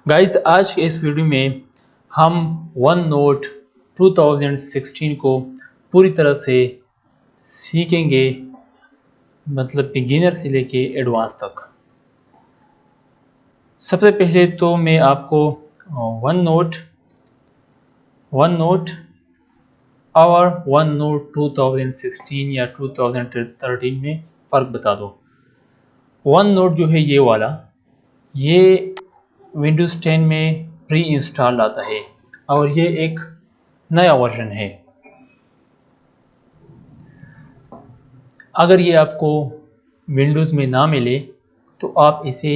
Guys आज के इस वीडियो में हम वन नोट 2016 को पूरी तरह से सीखेंगे, मतलब बिगिनर से लेके एडवांस तक। सबसे पहले तो मैं आपको वन नोट और वन नोट 2016 या 2013 में फ़र्क बता दो। वन नोट जो है ये वाला, ये विंडोज़ 10 में प्री इंस्टॉल आता है और ये एक नया वर्जन है। अगर ये आपको विंडोज़ में ना मिले तो आप इसे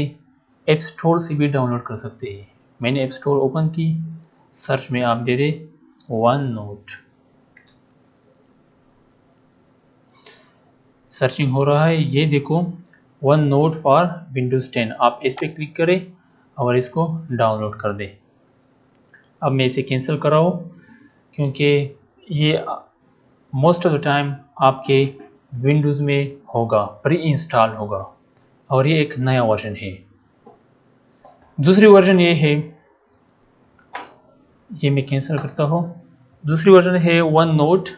ऐप स्टोर से भी डाउनलोड कर सकते हैं। मैंने ऐप स्टोर ओपन की, सर्च में आप दे दे वन नोट, सर्चिंग हो रहा है। ये देखो वन नोट फॉर विंडोज़ 10, आप इस पर क्लिक करें और इसको डाउनलोड कर दें। अब मैं इसे कैंसिल कराऊँ क्योंकि ये मोस्ट ऑफ द टाइम आपके विंडोज़ में होगा, प्री इंस्टॉल होगा और ये एक नया वर्जन है। दूसरी वर्जन ये है, ये मैं कैंसिल करता हूँ। दूसरी वर्जन है वन नोट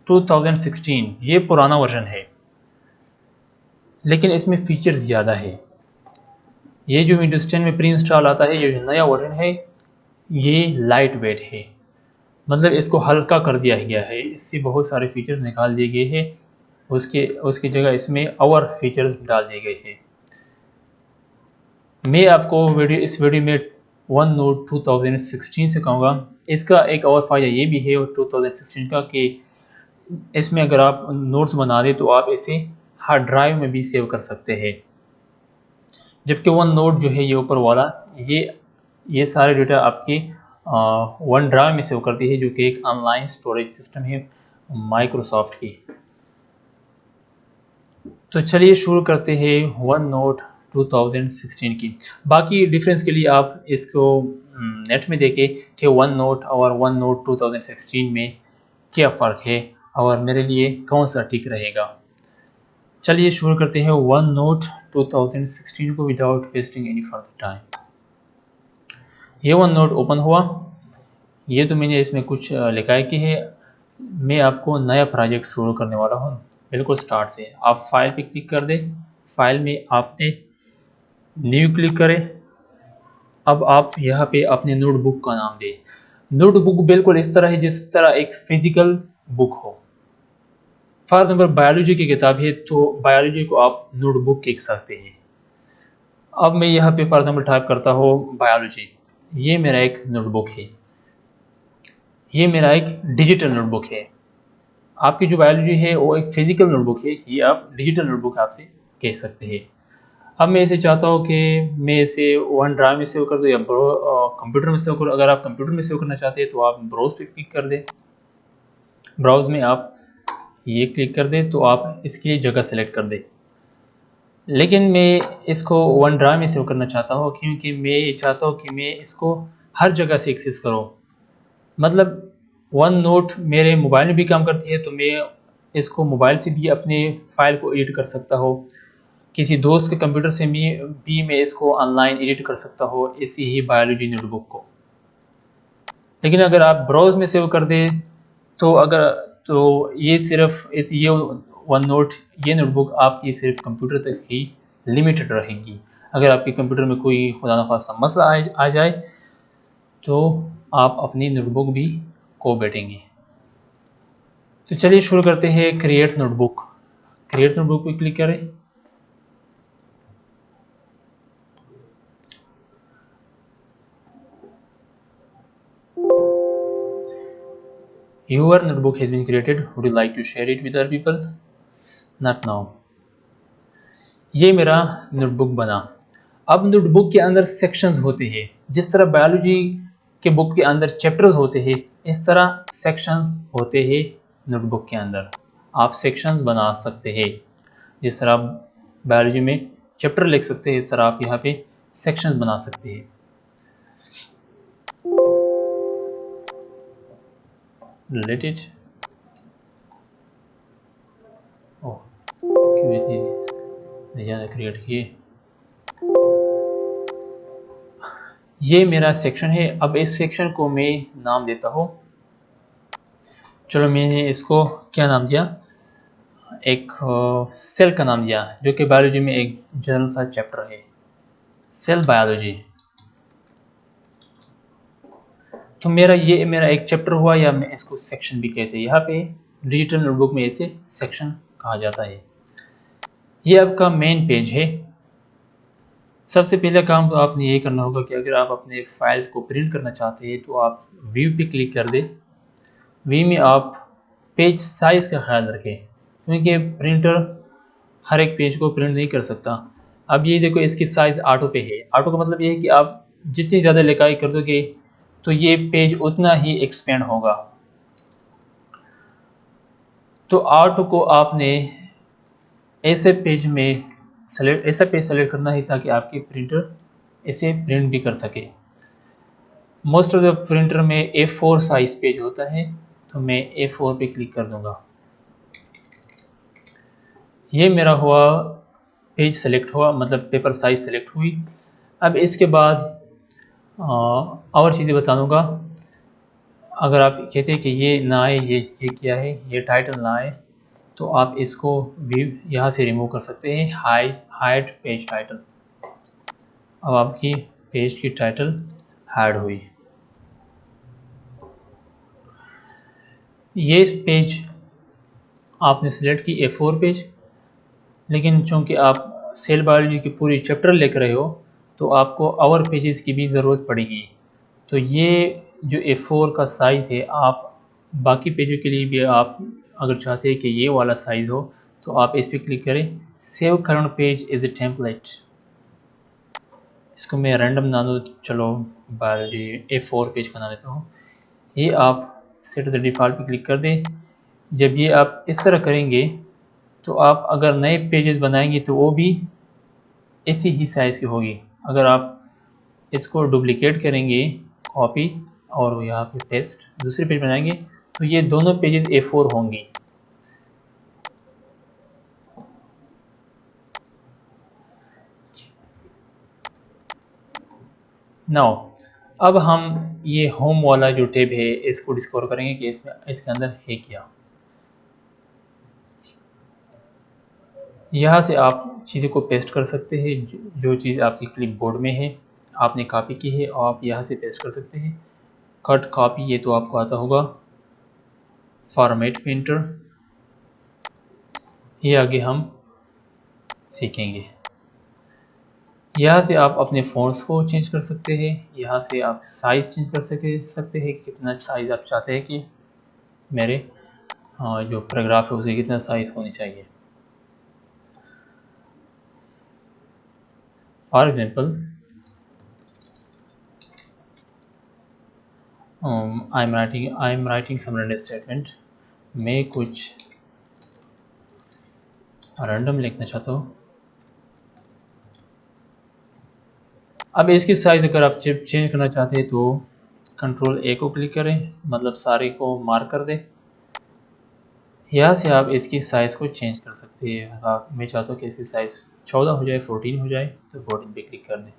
2016, ये पुराना वर्जन है लेकिन इसमें फीचर्स ज़्यादा है। ये जो विंडोज़ 10 में प्री इंस्टॉल आता है, ये जो नया वर्जन है ये लाइट वेट है, मतलब इसको हल्का कर दिया गया है, इससे बहुत सारे फीचर्स निकाल दिए गए हैं, उसकी जगह इसमें और फीचर्स डाल दिए गए हैं। मैं आपको इस वीडियो में वन नोट 2016 से कहूँगा। इसका एक और फ़ायदा ये भी है 2016 का कि इसमें अगर आप नोट्स बना दें तो आप इसे हार्ड ड्राइव में भी सेव कर सकते हैं, जबकि वन नोट जो है ये ऊपर वाला, ये सारे डेटा आपके वन ड्राइव में सेव करती है, जो कि एक ऑनलाइन स्टोरेज सिस्टम है माइक्रोसॉफ्ट की। तो चलिए शुरू करते हैं वन नोट 2016 की। बाकी डिफरेंस के लिए आप इसको नेट में देखें कि वन नोट और वन नोट 2016 में क्या फ़र्क है और मेरे लिए कौन सा ठीक रहेगा। चलिए शुरू करते हैं वन नोट 2016 को without wasting any further time. ये वन नोट ओपन हुआ। ये तो मैंने इसमें कुछ लिखा है कि मैं आपको नया प्रोजेक्ट शुरू करने वाला हूँ। बिल्कुल स्टार्ट से आप फाइल पे क्लिक कर दें, फाइल में आपने न्यू क्लिक करें। अब आप यहाँ पे अपने नोटबुक का नाम दें। नोटबुक बिल्कुल इस तरह है जिस तरह एक फिजिकल बुक हो। फॉर एग्जाम्पल बायोलॉजी की किताब है तो बायोलॉजी को आप नोटबुक कह सकते हैं। अब मैं यहाँ पे फॉर एग्जाम्पल टाइप करता हूँ बायोलॉजी, ये मेरा एक नोटबुक है, ये मेरा एक डिजिटल नोटबुक है। आपकी जो बायोलॉजी है वो एक फिजिकल नोटबुक है, ये आप डिजिटल नोटबुक आपसे कह सकते हैं। अब मैं इसे चाहता हूँ कि मैं इसे वन ड्राइव में सेव कर दूँ या कंप्यूटर में सेव करूँ। अगर आप कंप्यूटर में सेव करना चाहते हैं तो आप ब्राउज पे क्लिक कर दें। ब्राउज में आप ये क्लिक कर दें तो आप इसके लिए जगह सेलेक्ट कर दें। लेकिन मैं इसको वन ड्राइव में सेव करना चाहता हूँ क्योंकि मैं ये चाहता हूँ कि मैं इसको हर जगह से एक्सेस करूँ। मतलब वन नोट मेरे मोबाइल में भी काम करती है तो मैं इसको मोबाइल से भी अपने फाइल को एडिट कर सकता हूँ, किसी दोस्त के कंप्यूटर से भी मैं इसको ऑनलाइन एडिट कर सकता हूँ इसी ही बायोलॉजी नोटबुक को। लेकिन अगर आप ब्राउज में सेव कर दें तो ये सिर्फ ये वन नोट, ये नोटबुक आपकी सिर्फ कंप्यूटर तक ही लिमिटेड रहेगी। अगर आपके कंप्यूटर में कोई खुदा न खास्ता मसला आ जाए तो आप अपनी नोटबुक भी खो बैठेंगे। तो चलिए शुरू करते हैं क्रिएट नोटबुक। क्रिएट नोटबुक पे क्लिक करें। Your notebook has been created. Would you like to share it with other people? Not now. ये मेरा नोटबुक बना। अब नोटबुक के अंदर सेक्शंस होते हैं, जिस तरह बायोलॉजी के बुक के अंदर चैप्टर्स होते हैं इस तरह सेक्शंस होते हैं नोटबुक के अंदर। आप सेक्शंस बना सकते हैं, जिस तरह आप बायोलॉजी में चैप्टर लिख सकते हैं इस तरह आप यहाँ पे सेक्शंस बना सकते हैं। लेट इट क्यों इतनी ज़्यादा क्रिएट किए। ये मेरा सेक्शन है। अब इस सेक्शन को मैं नाम देता हूँ, चलो मैंने इसको क्या नाम दिया, एक सेल का नाम दिया, जो कि बायोलॉजी में एक जनरल सा चैप्टर है, सेल बायोलॉजी। तो मेरा एक चैप्टर हुआ, या मैं इसको सेक्शन भी कहते हैं। यहाँ पे डिजिटल नोटबुक में इसे सेक्शन कहा जाता है। ये आपका मेन पेज है। सबसे पहला काम तो आपने ये करना होगा कि अगर आप अपने फाइल्स को प्रिंट करना चाहते हैं तो आप व्यू पे क्लिक कर दें। व्यू में आप पेज साइज़ का ख्याल रखें, क्योंकि प्रिंटर हर एक पेज को प्रिंट नहीं कर सकता। अब ये देखो, इसकी साइज़ ऑटो पे है। ऑटो का मतलब ये है कि आप जितनी ज़्यादा लिखाई कर दोगे तो ये पेज उतना ही एक्सपेंड होगा। तो ऑटो को आपने ऐसे पेज सेलेक्ट करना है ताकि आपकी प्रिंटर इसे प्रिंट भी कर सके। मोस्ट ऑफ द प्रिंटर में A4 साइज पेज होता है, तो मैं A4 पे क्लिक कर दूंगा। ये मेरा हुआ, पेज सेलेक्ट हुआ, मतलब पेपर साइज सेलेक्ट हुई। अब इसके बाद और चीज़ें बता दूंगा। अगर आप कहते हैं कि ये ना आए, ये क्या है, ये टाइटल ना आए, तो आप इसको भी यहाँ से रिमूव कर सकते हैं। Hide page title. अब आपकी पेज की टाइटल हाइड हुई। ये पेज आपने सिलेक्ट की A4 पेज, लेकिन चूंकि आप सेल बायोलॉजी की पूरी चैप्टर लेकर रहे हो तो आपको और पेजेस की भी ज़रूरत पड़ेगी। तो ये जो A4 का साइज़ है, आप बाकी पेजों के लिए भी आप अगर चाहते हैं कि ये वाला साइज़ हो तो आप इस पर क्लिक करें, save current page as a template. इसको मैं रैंडम नाम दूँ, चलो बायोलॉजी A4 पेज का नाम देता हूँ। ये आप सेट द डिफ़ॉल्ट पे क्लिक कर दें। जब ये आप इस तरह करेंगे तो आप अगर नए पेजेस बनाएंगे तो वो भी ऐसी ही साइज़ की होगी। अगर आप इसको डुप्लिकेट करेंगे, कॉपी, और यहाँ पे पेस्ट, दूसरे पेज बनाएंगे तो ये दोनों पेजेस A4 होंगी। नाउ अब हम ये होम वाला जो टैब है इसको डिस्कवर करेंगे कि इसके अंदर है क्या। यहाँ से आप चीज़ों को पेस्ट कर सकते हैं, जो चीज़ आपकी क्लिपबोर्ड में है, आपने कॉपी की है, और आप यहाँ से पेस्ट कर सकते हैं। कट कॉपी ये तो आपको आता होगा। फॉर्मेट पेंटर ये आगे हम सीखेंगे। यहाँ से आप अपने फ़ॉन्ट्स को चेंज कर सकते हैं। यहाँ से आप साइज़ चेंज कर सकते हैं, कितना साइज़ आप चाहते हैं कि मेरे जो पैराग्राफ है उसे कितना साइज़ होनी चाहिए। For example I am writing some random statement. मैं कुछ रैंडम लिखना चाहता हूँ। अब इसकी साइज़ अगर आप चेंज करना चाहते हैं तो कंट्रोल A को क्लिक करें, मतलब सारे को मार्क कर दें। यहाँ से आप इसकी साइज़ को चेंज कर सकते हैं। आप मैं चाहता हूँ कि इसकी साइज़ 14 हो जाए, 14 हो जाए, तो 14 पे क्लिक कर दें।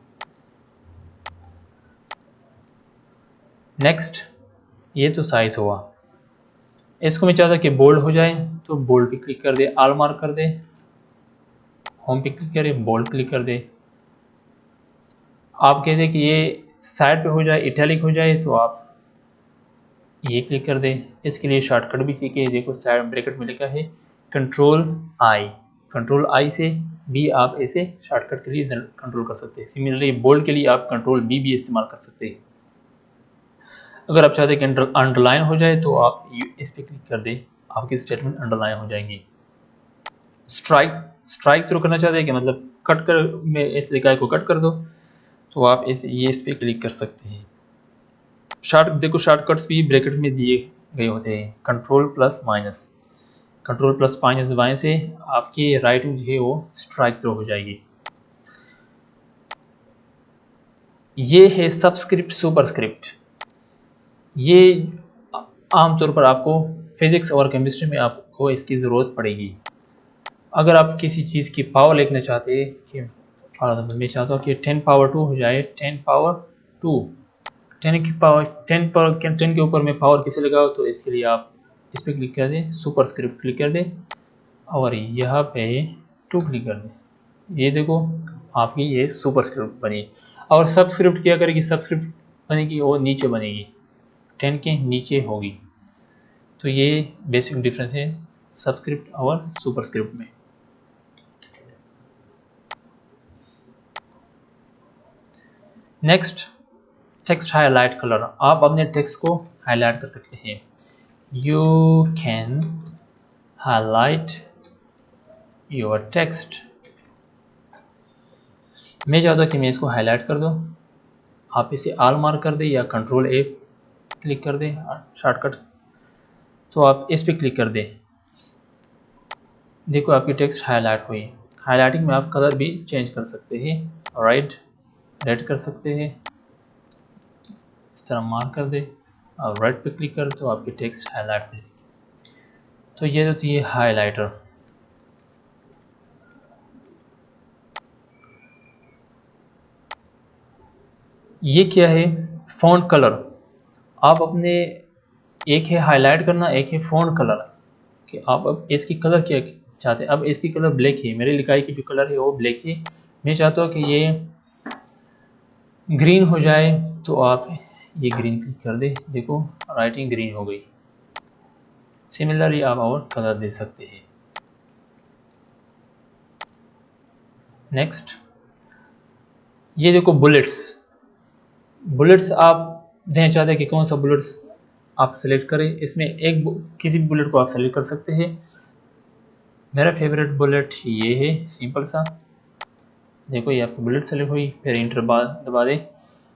नेक्स्ट, ये तो साइज़ हुआ। इसको मैं चाहता हूँ कि बोल्ड हो जाए, तो बोल्ड पे क्लिक कर दे, ऑल मार्क कर दे, होम पे क्लिक करें, बोल्ड क्लिक कर दे। आप कहते हैं कि ये साइड पे हो जाए, इटैलिक हो जाए, तो आप ये क्लिक कर दें। इसके लिए शॉर्टकट भी सीखे। देखो साइड ब्रैकेट में लिखा है कंट्रोल आई से भी आप इसे शॉर्टकट के लिए कंट्रोल कर सकते हैं। सिमिलरली बोल्ड के लिए आप कंट्रोल बी भी इस्तेमाल कर सकते हैं। अगर आप चाहते हैं कि अंडरलाइन हो जाए तो आप इस पर क्लिक कर दें, आपकी स्टेटमेंट अंडरलाइन हो जाएंगी। स्ट्राइक थ्रू करना चाहते हैं कि मतलब कट कर में इस इकाई को कट कर दो, तो आप इस पे क्लिक कर सकते हैं। देखो शॉर्टकट्स भी ब्रैकेट में दिए गए होते हैं। कंट्रोल प्लस माइनस दबाने से आपकी राइटिंग जो है वो स्ट्राइक थ्रू हो जाएगी। ये है सबस्क्रिप्ट सुपरस्क्रिप्ट। ये आमतौर पर आपको फिजिक्स और केमिस्ट्री में आपको इसकी ज़रूरत पड़ेगी। अगर आप किसी चीज़ की पावर लिखना चाहते हैं कि फॉर एग्जाम्पल मैं चाहता हूँ कि 10 पावर 2 हो जाए 10 पावर 2। 10 की पावर 10 के ऊपर में पावर किसे लगाओ, तो इसके लिए आप इस पर क्लिक कर दें, सुपरस्क्रिप्ट क्लिक कर दें और यहाँ पे 2 क्लिक कर दें। ये देखो आपकी ये सुपरस्क्रिप्ट बनी। और सबस्क्रिप्ट क्या करेगी, सबस्क्रिप्ट बनेगी वो नीचे बनेगी, 10 के नीचे होगी। तो ये बेसिक डिफरेंस है सबस्क्रिप्ट और सुपरस्क्रिप्ट में। Next, text highlight colour. आप अपने टेक्स्ट को हाईलाइट कर सकते हैं। You can highlight your text. मैं चाहता हूँ कि मैं इसको हाईलाइट कर दूँ। आप इसे आल मार्क कर दें या कंट्रोल ए क्लिक कर दें शॉर्टकट, तो आप इस पर क्लिक कर दें। देखो आपकी टेक्स्ट हाईलाइट हुई। हाईलाइटिंग में आप कलर भी चेंज कर सकते हैं, रेड कर सकते हैं, इस तरह मार्क कर दे और रेड पे क्लिक कर तो आपकी टेक्स्ट हाईलाइट हो जाएगी। तो ये जो थी हाईलाइटर। ये क्या है, फ़ॉन्ट कलर। आप अपने, एक है हाईलाइट करना, एक है फ़ॉन्ट कलर, कि आप अब इसकी कलर क्या चाहते हैं। अब इसकी कलर ब्लैक है, मेरी लिखाई की जो कलर है वो ब्लैक है। मैं चाहता हूँ कि ये ग्रीन हो जाए, तो आप ये ग्रीन क्लिक कर दे। देखो राइटिंग ग्रीन हो गई। सिमिलरली आप और कलर दे सकते हैं। नेक्स्ट, ये देखो बुलेट्स। बुलेट्स आप देना चाहते हैं कि कौन सा बुलेट्स आप सेलेक्ट करें। इसमें एक किसी भी बुलेट को आप सेलेक्ट कर सकते हैं। मेरा फेवरेट बुलेट ये है, सिंपल सा। देखो ये आपकी बुलेट सेलेक्ट हुई, फिर इंटर दबा दें।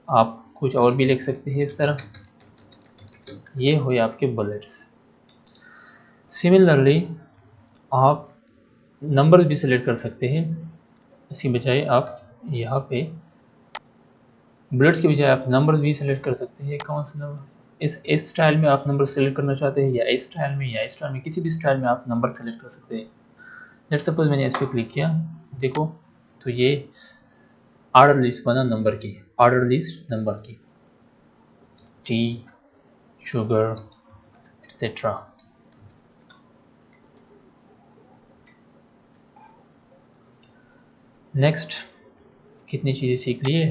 आप कुछ और भी लिख सकते हैं इस तरह। ये हुए आपके बुलेट्स। सिमिलरली आप नंबर भी सेलेक्ट कर सकते हैं। इसकी बजाय आप यहाँ पे बुलेट्स के बजाय आप नंबर भी सेलेक्ट कर सकते हैं। कौन सा नंबर, इस स्टाइल में आप नंबर सेलेक्ट करना चाहते हैं, या इस स्टाइल में, या इस स्टाइल में, किसी भी स्टाइल में आप नंबर सेलेक्ट कर सकते हैं। लेट्स सपोज मैंने इस पर क्लिक किया, देखो तो ये ऑर्डर लिस्ट बना नंबर की, ऑर्डर लिस्ट नंबर की, टी, शुगर एक्सेट्रा। नेक्स्ट, कितनी चीज़ें सीख लिए,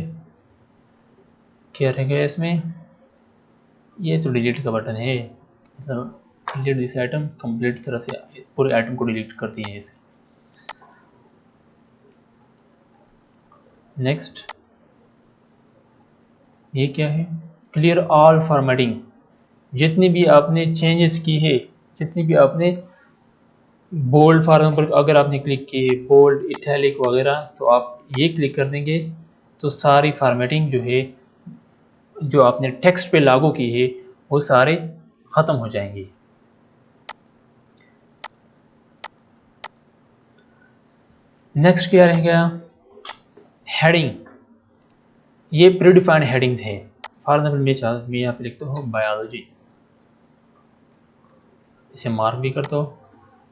क्या रह गया इसमें। ये तो डिलीट का बटन है, मतलब डिलीट दिस आइटम, कंप्लीट तरह से पूरे आइटम को डिलीट करती है इसे। नेक्स्ट, ये क्या है, क्लियर ऑल फॉर्मेटिंग। जितनी भी आपने चेंजेस की है, जितनी भी आपने बोल्ड फॉर एग्जाम्पल अगर आपने क्लिक की है, बोल्ड, इटैलिक वगैरह, तो आप ये क्लिक कर देंगे तो सारी फॉर्मेटिंग जो है, जो आपने टेक्स्ट पे लागू की है, वो सारे ख़त्म हो जाएंगे। नेक्स्ट क्या रह गया, हेडिंग। ये प्रीडिफाइंड हेडिंग्स है। फॉर एग्जाम्पल मैं यहाँ पे लिखता हूँ बायोलॉजी, इसे मार्क भी करता हूँ।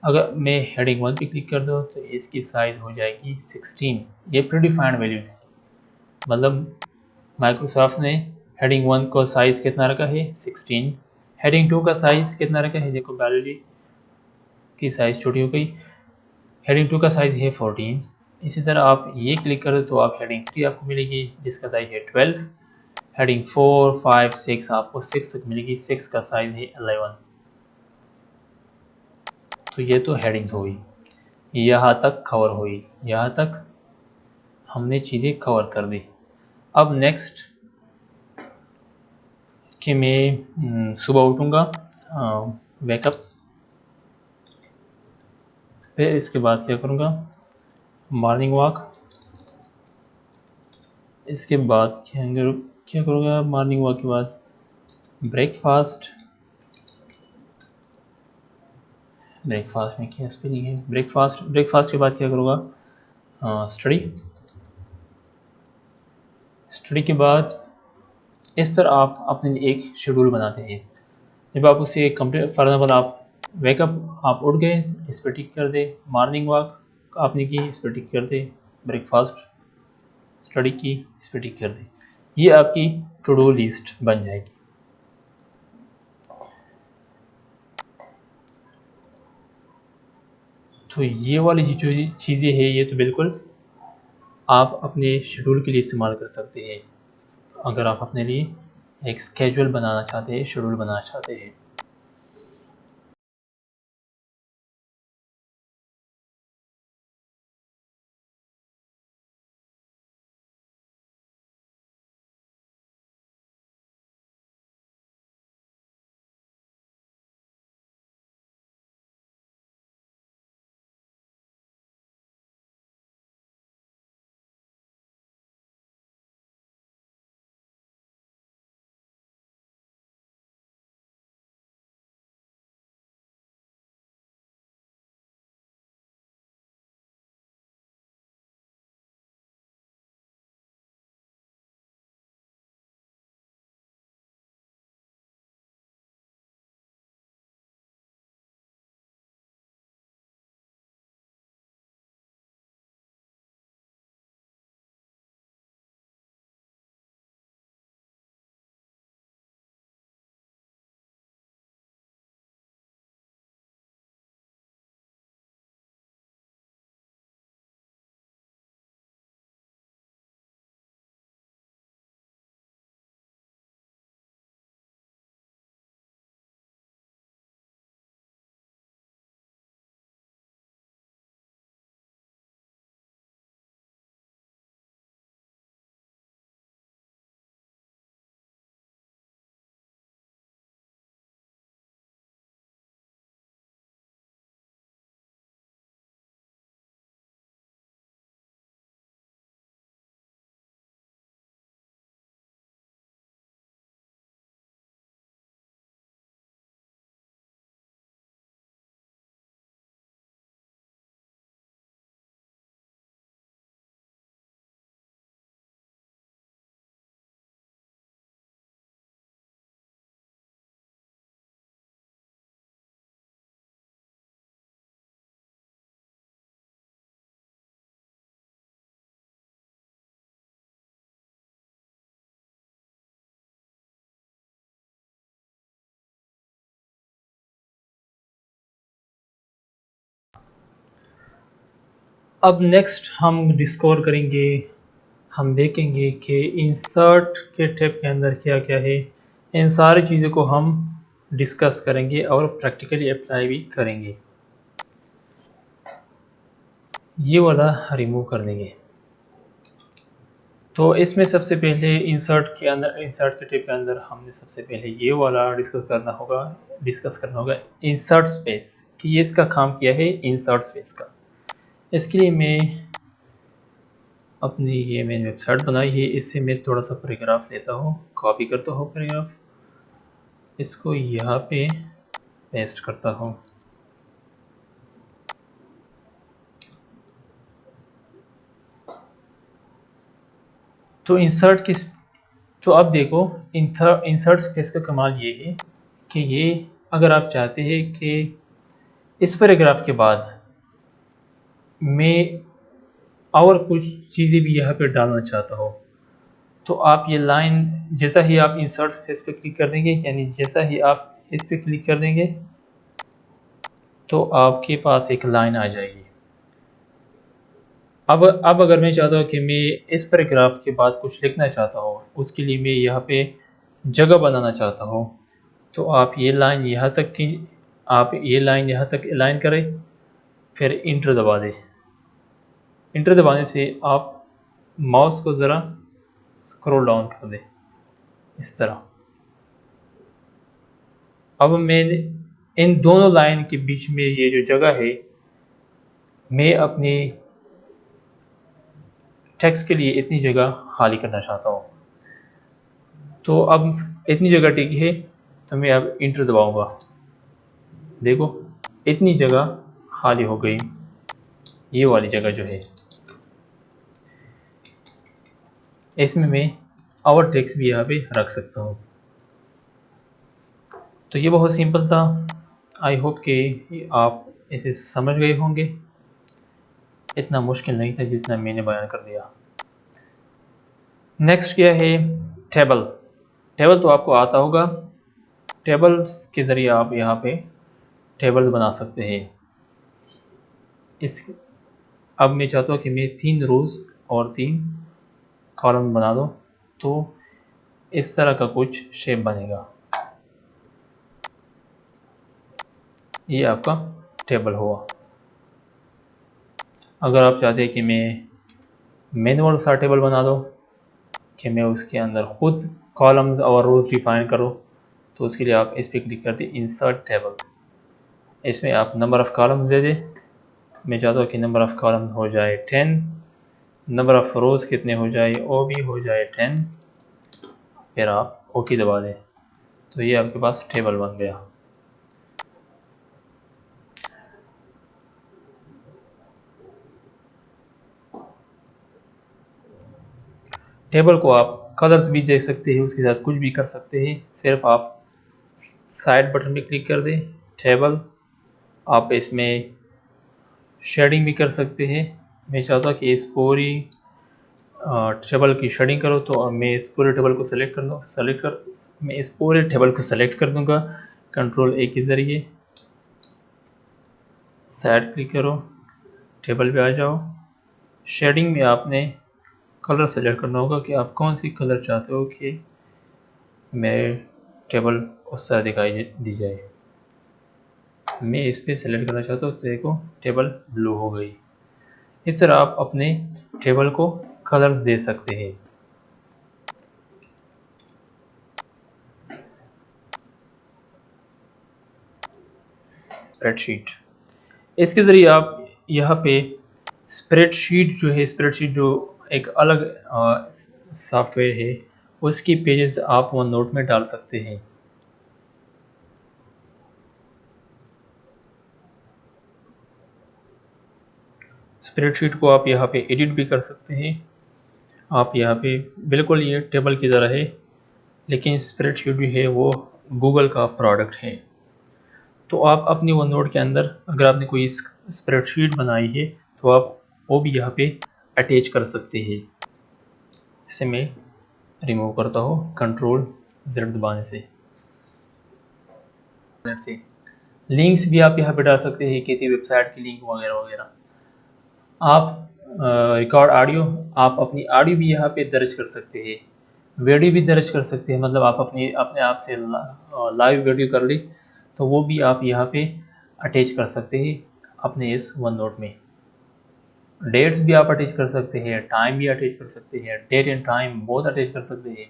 अगर मैं हेडिंग 1 पे क्लिक कर दूँ तो इसकी साइज़ हो जाएगी 16। ये प्रीडिफाइंड वैल्यूज़ है, मतलब माइक्रोसॉफ्ट ने हेडिंग 1 का साइज़ कितना रखा है, 16। हेडिंग 2 का साइज़ कितना रखा है, देखो बायोलॉजी की साइज़ छोटी हो गई। हेडिंग 2 का साइज़ है 14। इसी तरह आप ये क्लिक करें तो आप हेडिंग 3 आपको मिलेगी जिसका साइज़ है 12। हेडिंग 4, 5, 6 आपको 6 तक मिलेगी, 6 का साइज़ है 11। तो ये तो हेडिंग्स हुई, यहाँ तक कवर हुई, यहाँ तक हमने चीज़ें कवर कर दी। अब नेक्स्ट कि मैं सुबह उठूँगा, वेकअप, फिर इसके बाद क्या करूँगा, मॉर्निंग वॉक। इसके बाद क्या करूँगा मॉर्निंग वॉक के बाद, ब्रेकफास्ट। ब्रेकफास्ट में क्या स्पेलिंग है, ब्रेकफास्ट के बाद क्या करूँगा, स्टडी के बाद इस तरह आप अपने लिए एक शेड्यूल बनाते हैं। जब आप उसे कंप्लीट, फॉर एग्जाम्पल आप वेकअप आप उठ गए, इस पर टिक कर दे, मॉर्निंग वॉक आपने की, इस पर टिक कर दे, ब्रेकफास्ट स्टडी की, इस पर टिक कर दे। ये आपकी टू डू लिस्ट बन जाएगी। तो ये वाली जो चीज़ें हैं ये तो बिल्कुल आप अपने शेड्यूल के लिए इस्तेमाल कर सकते हैं, अगर आप अपने लिए एक स्केड्यूल बनाना चाहते हैं, शेड्यूल बनाना चाहते हैं। अब नेक्स्ट हम डिस्कवर करेंगे, हम देखेंगे कि इंसर्ट के टिप के अंदर क्या क्या है। इन सारी चीज़ों को हम डिस्कस करेंगे और प्रैक्टिकली अप्लाई भी करेंगे। ये वाला रिमूव कर देंगे। तो इसमें सबसे पहले इंसर्ट के टिप के अंदर हमने सबसे पहले ये वाला डिस्कस करना होगा इंसर्ट स्पेस, कि ये इसका काम किया है इंसर्ट स्पेस का। इसके लिए मैं अपनी ये मैंने वेबसाइट बनाई है, इससे मैं थोड़ा सा पैराग्राफ लेता हूँ, कॉपी करता हूँ पैराग्राफ, इसको यहाँ पे पेस्ट करता हूँ। तो तो अब देखो इंसर्ट स्पेस का कमाल ये है कि ये अगर आप चाहते हैं कि इस पैराग्राफ के बाद मैं और कुछ चीज़ें भी यहाँ पे डालना चाहता हो, तो आप ये लाइन जैसा ही आप इंसर्ट स्पेस पे क्लिक कर देंगे, यानी जैसा ही आप इस पे क्लिक कर देंगे तो आपके पास एक लाइन आ जाएगी। अब अगर मैं चाहता हूँ कि मैं इस पैराग्राफ के बाद कुछ लिखना चाहता हूँ, उसके लिए मैं यहाँ पे जगह बनाना चाहता हूँ, तो आप ये लाइन यहाँ तक अलाइन करें, फिर इंटर दबा दें। इंटर दबाने से आप माउस को ज़रा स्क्रॉल डाउन कर दें इस तरह। अब मैं इन दोनों लाइन के बीच में ये जो जगह है, मैं अपनी टेक्स्ट के लिए इतनी जगह खाली करना चाहता हूँ। तो अब इतनी जगह टिकी है, तो मैं अब इंटर दबाऊंगा। देखो इतनी जगह खाली हो गई, ये वाली जगह जो है। इसमें मैं और टेक्स्ट भी यहाँ पे रख सकता हूँ। तो ये बहुत सिंपल था। आई होप कि आप इसे समझ गए होंगे। इतना मुश्किल नहीं था जितना मैंने बयान कर दिया। नेक्स्ट क्या है, टेबल, टेबल तो आपको आता होगा। टेबल्स के ज़रिए आप यहाँ पे टेबल्स बना सकते हैं। इस अब मैं चाहता हूँ कि मैं 3 रोज़ और 3 कॉलम बना दूँ, तो इस तरह का कुछ शेप बनेगा। ये आपका टेबल हुआ। अगर आप चाहते हैं कि मैं मैनुअल सा टेबल बना दूँ, कि मैं उसके अंदर खुद कॉलम्स और रोज़ डिफाइन करूँ, तो उसके लिए आप इस पर क्लिक करते इंसर्ट टेबल। इसमें आप नंबर ऑफ़ कॉलम्स दे दें। मैं चाहता हूँ कि नंबर ऑफ़ कॉलम्स हो जाए 10, नंबर ऑफ़ रोज़ कितने हो जाए, वो भी हो जाए 10। फिर आप ओके दबा दें, तो ये आपके पास टेबल बन गया। टेबल को आप कलर्स भी दे सकते हैं, उसके साथ कुछ भी कर सकते हैं। सिर्फ आप साइड बटन पे क्लिक कर दें, टेबल, आप इसमें शेडिंग भी कर सकते हैं। मैं चाहता हूँ कि इस पूरी टेबल की शेडिंग करो, तो मैं इस पूरे टेबल को सेलेक्ट कर दूँ, मैं इस पूरे टेबल को सेलेक्ट कर दूँगा कंट्रोल ए के ज़रिए। साइड क्लिक करो, टेबल पे आ जाओ। शेडिंग में आपने कलर सेलेक्ट करना होगा कि आप कौन सी कलर चाहते हो कि मेरे टेबल उस तरह दिखाई दी जाए। मैं इस पर सेलेक्ट करना चाहता हूँ, तो देखो टेबल ब्लू हो गई। इस तरह आप अपने टेबल को कलर्स दे सकते हैं। स्प्रेडशीट, इसके ज़रिए आप यहाँ पे स्प्रेडशीट जो एक अलग सॉफ्टवेयर है, उसकी पेजेस आप वन नोट में डाल सकते हैं। स्प्रेडशीट को आप यहाँ पे एडिट भी कर सकते हैं। आप यहाँ पे बिल्कुल ये टेबल की तरह है, लेकिन स्प्रेडशीट भी है वो गूगल का प्रोडक्ट है। तो आप अपनी वन नोट के अंदर अगर आपने कोई स्प्रेडशीट बनाई है, तो आप वो भी यहाँ पे अटैच कर सकते हैं। इसे मैं रिमूव करता हूँ कंट्रोल Z दबाने से। लिंक्स भी आप यहाँ पे डाल सकते हैं, किसी वेबसाइट की लिंक वगैरह वगैरह। आप रिकॉर्ड ऑडियो, आप अपनी ऑडियो भी यहाँ पे दर्ज कर सकते हैं, वीडियो भी दर्ज कर सकते हैं। मतलब आप अपने आप से लाइव वीडियो कर ली, तो वो भी आप यहाँ पे अटैच कर सकते हैं अपने इस वन नोट में। डेट्स भी आप अटैच कर सकते हैं, टाइम भी अटैच कर सकते हैं, डेट एंड टाइम बहुत अटैच कर सकते हैं।